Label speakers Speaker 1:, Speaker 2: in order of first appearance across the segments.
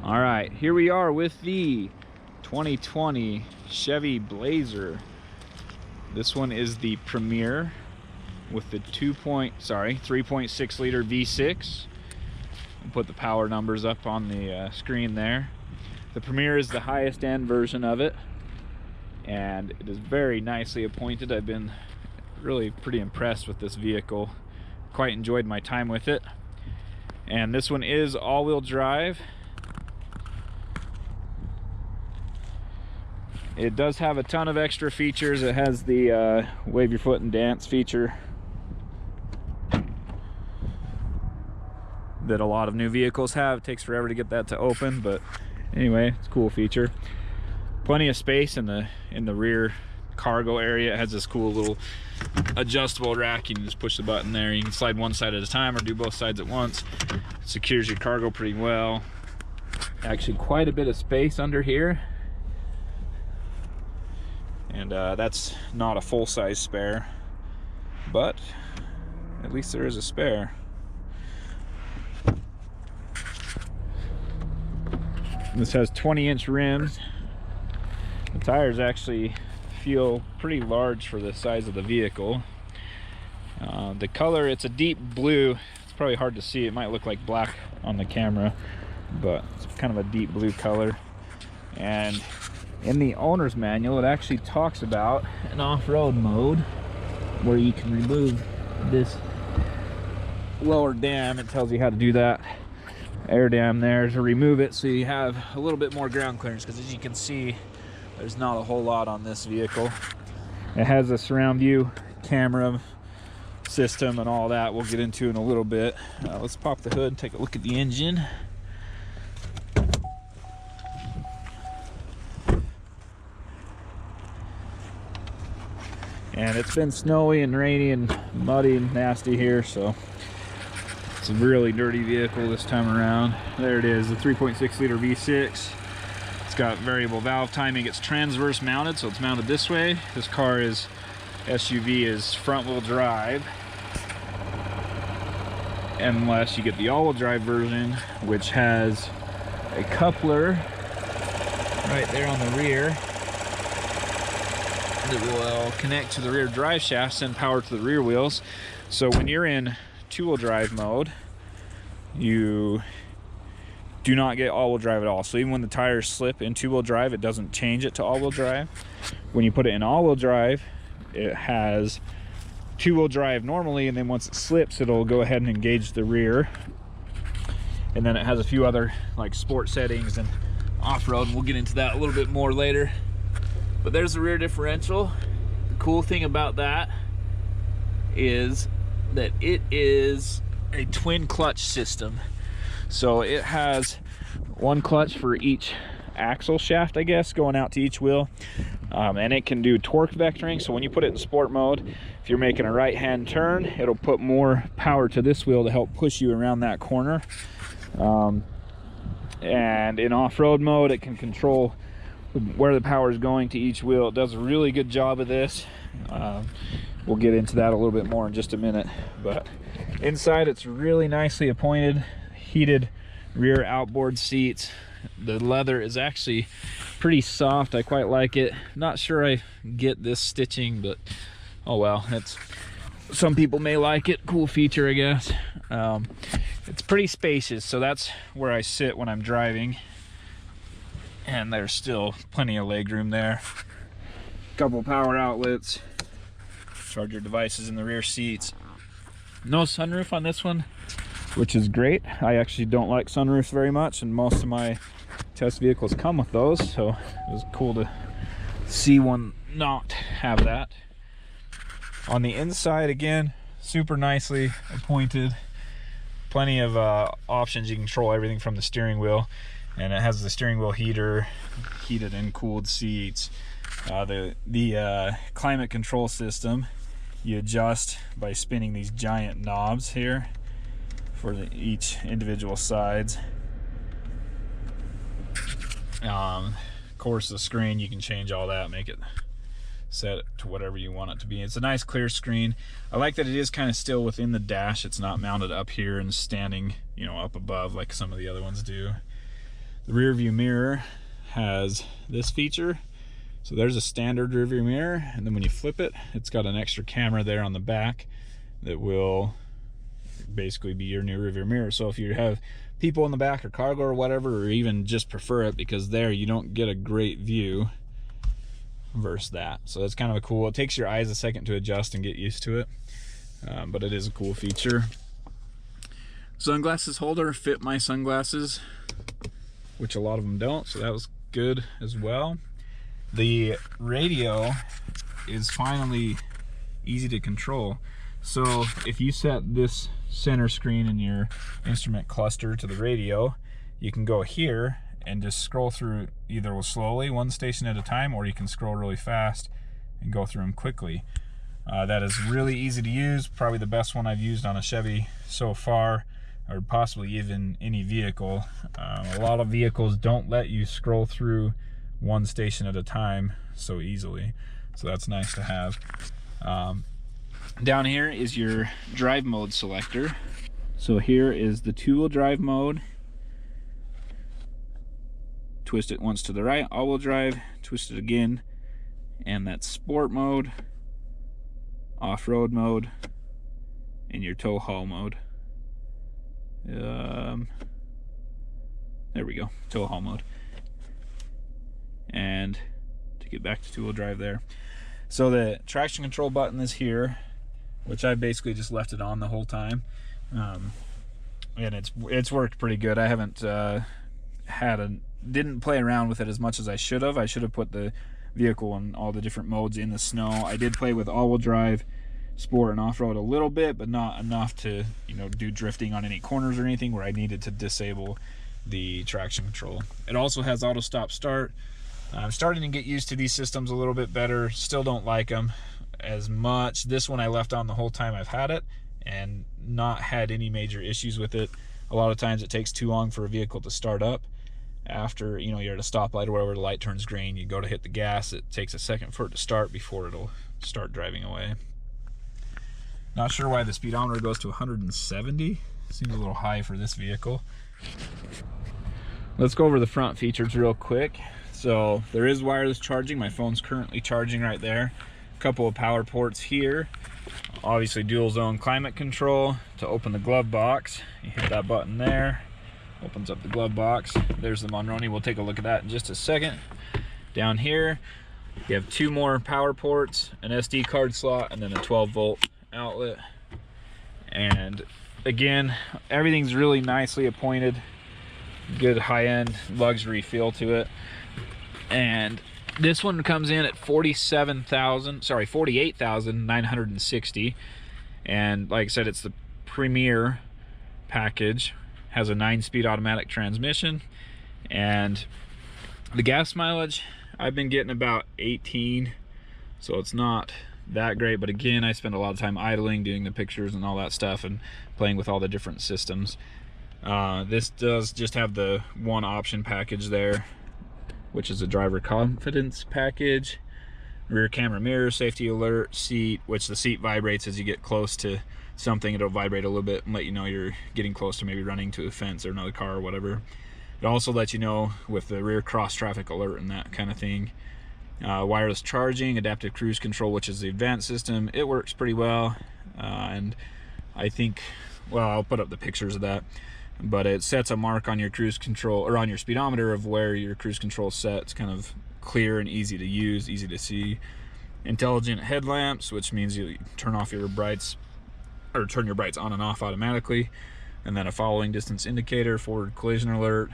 Speaker 1: All right, here we are with the 2020 Chevy Blazer. This one is the Premier with the 3.6 liter V6. I'll put the power numbers up on the screen there. The Premier is the highest end version of it, and it is very nicely appointed. I've been really pretty impressed with this vehicle. Quite enjoyed my time with it. And this one is all-wheel drive. It does have a ton of extra features. It has the wave your foot and dance feature that a lot of new vehicles have. It takes forever to get that to open, but anyway, it's a cool feature. Plenty of space in the rear cargo area. It has this cool little adjustable rack. You can just push the button there. You can slide one side at a time or do both sides at once. It secures your cargo pretty well. Actually quite a bit of space under here. And that's not a full-size spare, but at least there is a spare. This has 20-inch rims. The tires actually feel pretty large for the size of the vehicle. The color, it's a deep blue. It's probably hard to see. It might look like black on the camera, but it's kind of a deep blue color. And in the owner's manual, it actually talks about an off-road mode where you can remove this lower dam. It tells you how to do that air dam there to remove it, so you have a little bit more ground clearance, because as you can see, there's not a whole lot on this vehicle. It has a surround view camera system and all that we'll get into in a little bit. Let's pop the hood and take a look at the engine. And it's been snowy and rainy and muddy and nasty here, so it's a really dirty vehicle this time around. There it is, the 3.6 liter V6. It's got variable valve timing. It's transverse mounted, so it's mounted this way. This car is, SUV is front wheel drive, unless you get the all-wheel drive version, which has a coupler right there on the rear that will connect to the rear drive shaft, send power to the rear wheels. So when you're in two-wheel drive mode, you do not get all-wheel drive at all. So even when the tires slip in two-wheel drive, it doesn't change it to all-wheel drive. When you put it in all-wheel drive, it has two-wheel drive normally, and then once it slips, it'll go ahead and engage the rear. And then it has a few other like sport settings and off-road, and we'll get into that a little bit more later. But there's the rear differential. The cool thing about that is that it is a twin clutch system. So it has one clutch for each axle shaft, I guess, going out to each wheel. And it can do torque vectoring. So when you put it in sport mode, if you're making a right-hand turn, it'll put more power to this wheel to help push you around that corner. And in off-road mode, it can control where the power is going to each wheel. It does a really good job of this. We'll get into that a little bit more in just a minute. But inside, it's really nicely appointed. Heated rear outboard seats. The leather is actually pretty soft. I quite like it. Not sure I get this stitching, but oh well. Some people may like it. Cool feature, I guess. It's pretty spacious, so that's where I sit when I'm driving. And there's still plenty of leg room there. Couple power outlets. Charger devices in the rear seats. No sunroof on this one, which is great. I actually don't like sunroofs very much, and most of my test vehicles come with those, so it was cool to see one not have that. On the inside, again, super nicely appointed. Plenty of options. You can control everything from the steering wheel. And it has the steering wheel heater, heated and cooled seats. The climate control system, you adjust by spinning these giant knobs here for each individual sides. Of course, the screen, you can change all that, make it set it to whatever you want it to be. It's a nice clear screen. I like that it is kind of still within the dash. It's not mounted up here and standing, you know, up above like some of the other ones do. The rear view mirror has this feature. So there's a standard rear view mirror, and then when you flip it, it's got an extra camera there on the back that will basically be your new rear view mirror. So if you have people in the back or cargo or whatever, or even just prefer it because there you don't get a great view versus that. So that's kind of a cool, it takes your eyes a second to adjust and get used to it, but it is a cool feature. Sunglasses holder fit my sunglasses, which a lot of them don't, so that was good as well. The radio is finally easy to control. So if you set this center screen in your instrument cluster to the radio, you can go here and just scroll through either slowly, one station at a time, or you can scroll really fast and go through them quickly. That is really easy to use, probably the best one I've used on a Chevy so far, or possibly even any vehicle. A lot of vehicles don't let you scroll through one station at a time so easily, so that's nice to have. Down here is your drive mode selector. So here is the two-wheel drive mode. Twist it once to the right, all-wheel drive, twist it again, and that's sport mode, off-road mode, and your tow haul mode. There we go, tow haul mode. And to get back to two-wheel drive there. So the traction control button is here, which I basically just left it on the whole time, and it's worked pretty good. I haven't didn't play around with it as much as I should have. I should have put the vehicle in all the different modes in the snow. I did play with all-wheel drive, sport, and off-road a little bit, but not enough to, you know, do drifting on any corners or anything where I needed to disable the traction control. It also has auto stop start. I'm starting to get used to these systems a little bit better. Still don't like them as much. This one I left on the whole time I've had it and not had any major issues with it. A lot of times it takes too long for a vehicle to start up. After, you know, you're at a stoplight or wherever, the light turns green, you go to hit the gas, it takes a second for it to start before it'll start driving away. Not sure why the speedometer goes to 170. Seems a little high for this vehicle. Let's go over the front features real quick. So there is wireless charging. My phone's currently charging right there. A couple of power ports here. Obviously dual zone climate control. To open the glove box, you hit that button there. Opens up the glove box. There's the Monroney. We'll take a look at that in just a second. Down here, you have two more power ports, an SD card slot, and then a 12-volt outlet. And again, everything's really nicely appointed. Good high-end luxury feel to it. And this one comes in at $48,960, and like I said, it's the Premier package. Has a 9-speed automatic transmission, and the gas mileage I've been getting about 18, so it's not that great, but again, I spend a lot of time idling, doing the pictures and all that stuff, and playing with all the different systems. This does just have the one option package there, which is a driver confidence package, rear camera mirror, safety alert, seat, which the seat vibrates as you get close to something. It'll vibrate a little bit and let you know you're getting close to maybe running to a fence or another car or whatever. It also lets you know with the rear cross traffic alert and that kind of thing. Wireless charging, adaptive cruise control, which is the advanced system. It works pretty well, and I think, well, I'll put up the pictures of that, but it sets a mark on your cruise control, or on your speedometer, of where your cruise control is set. It's kind of clear and easy to use, easy to see. Intelligent headlamps, which means you turn off your brights, or turn your brights on and off automatically. And then a following distance indicator, forward collision alert,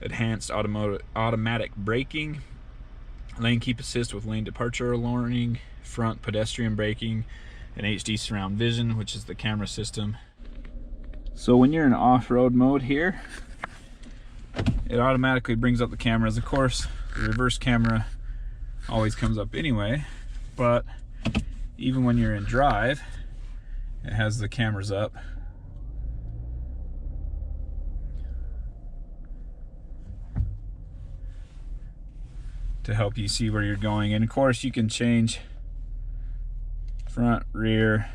Speaker 1: enhanced automatic braking, lane keep assist with lane departure warning, front pedestrian braking, and HD surround vision, which is the camera system. So when you're in off-road mode here, it automatically brings up the cameras. Of course, the reverse camera always comes up anyway, but even when you're in drive, it has the cameras up. To help you see where you're going. And of course you can change front, rear,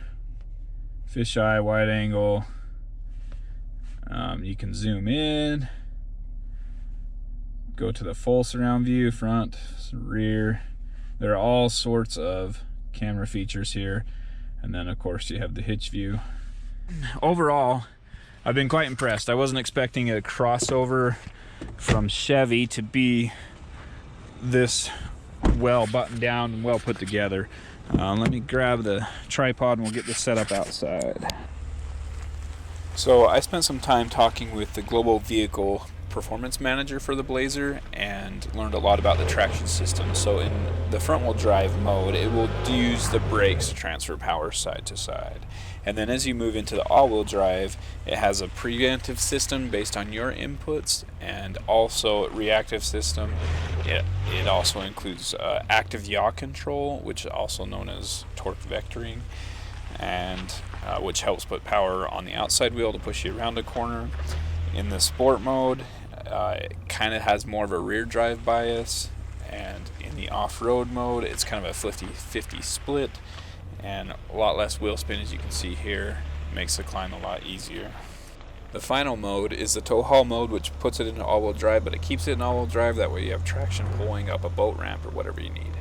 Speaker 1: fisheye, wide angle. You can zoom in, go to the full surround view, front, rear. There are all sorts of camera features here. And then of course you have the hitch view. Overall, I've been quite impressed. I wasn't expecting a crossover from Chevy to be this well buttoned down and well put together. Let me grab the tripod and we'll get this set up outside. So I spent some time talking with the Global Vehicle Performance Manager for the Blazer and learned a lot about the traction system. So in the front wheel drive mode, it will use the brakes to transfer power side to side. And then as you move into the all-wheel drive, it has a preventive system based on your inputs and also a reactive system. It also includes active yaw control, which is also known as torque vectoring, and which helps put power on the outside wheel to push you around a corner. In the sport mode, it kind of has more of a rear drive bias, and in the off-road mode, it's kind of a 50-50 split, and a lot less wheel spin, as you can see here. Makes the climb a lot easier. The final mode is the tow haul mode, which puts it into all-wheel drive, but it keeps it in all-wheel drive. That way you have traction pulling up a boat ramp or whatever you need.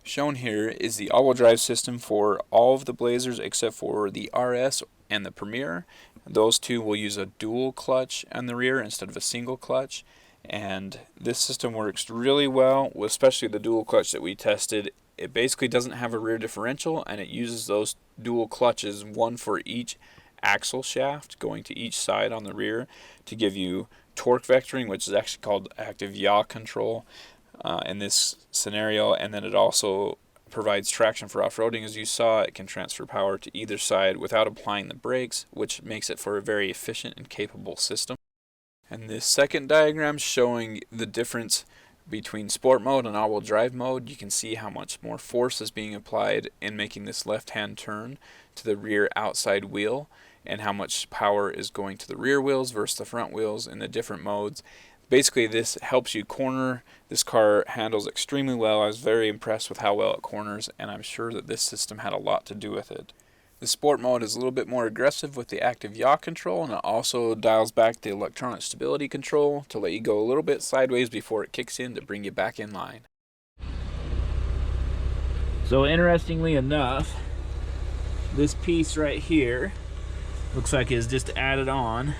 Speaker 1: Shown here is the all-wheel drive system for all of the Blazers except for the RS and the Premier. Those two will use a dual clutch on the rear instead of a single clutch, and this system works really well, especially the dual clutch that we tested. It basically doesn't have a rear differential, and it uses those dual clutches, one for each axle shaft going to each side on the rear, to give you torque vectoring, which is actually called active yaw control in this scenario. And then it also provides traction for off-roading. As you saw, it can transfer power to either side without applying the brakes, which makes it for a very efficient and capable system. And this second diagram showing the difference between sport mode and all-wheel drive mode. You can see how much more force is being applied in making this left-hand turn to the rear outside wheel, and how much power is going to the rear wheels versus the front wheels in the different modes. Basically, this helps you corner. This car handles extremely well. I was very impressed with how well it corners, and I'm sure that this system had a lot to do with it. The sport mode is a little bit more aggressive with the active yaw control, and it also dials back the electronic stability control to let you go a little bit sideways before it kicks in to bring you back in line. So interestingly enough, this piece right here looks like it's just added on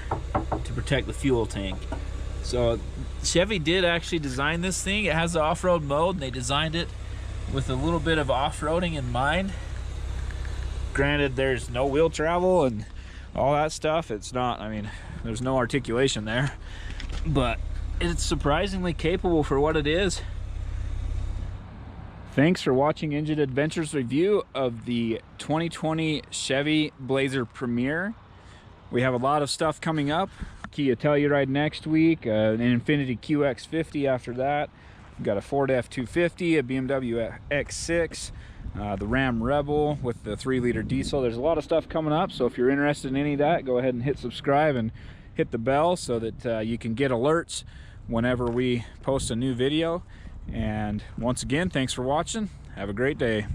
Speaker 1: to protect the fuel tank. So Chevy did actually design this thing. It has the off-road mode, and they designed it with a little bit of off-roading in mind. Granted, there's no wheel travel and all that stuff. It's not, I mean, there's no articulation there, but it's surprisingly capable for what it is. Thanks for watching Engine Adventures review of the 2020 Chevy Blazer Premier. We have a lot of stuff coming up. Kia Telluride next week, an Infiniti QX50 after that. We've got a Ford F-250, a BMW X6, the Ram Rebel with the 3-liter diesel. There's a lot of stuff coming up, so if you're interested in any of that, go ahead and hit subscribe and hit the bell so that you can get alerts whenever we post a new video. And once again, thanks for watching. Have a great day.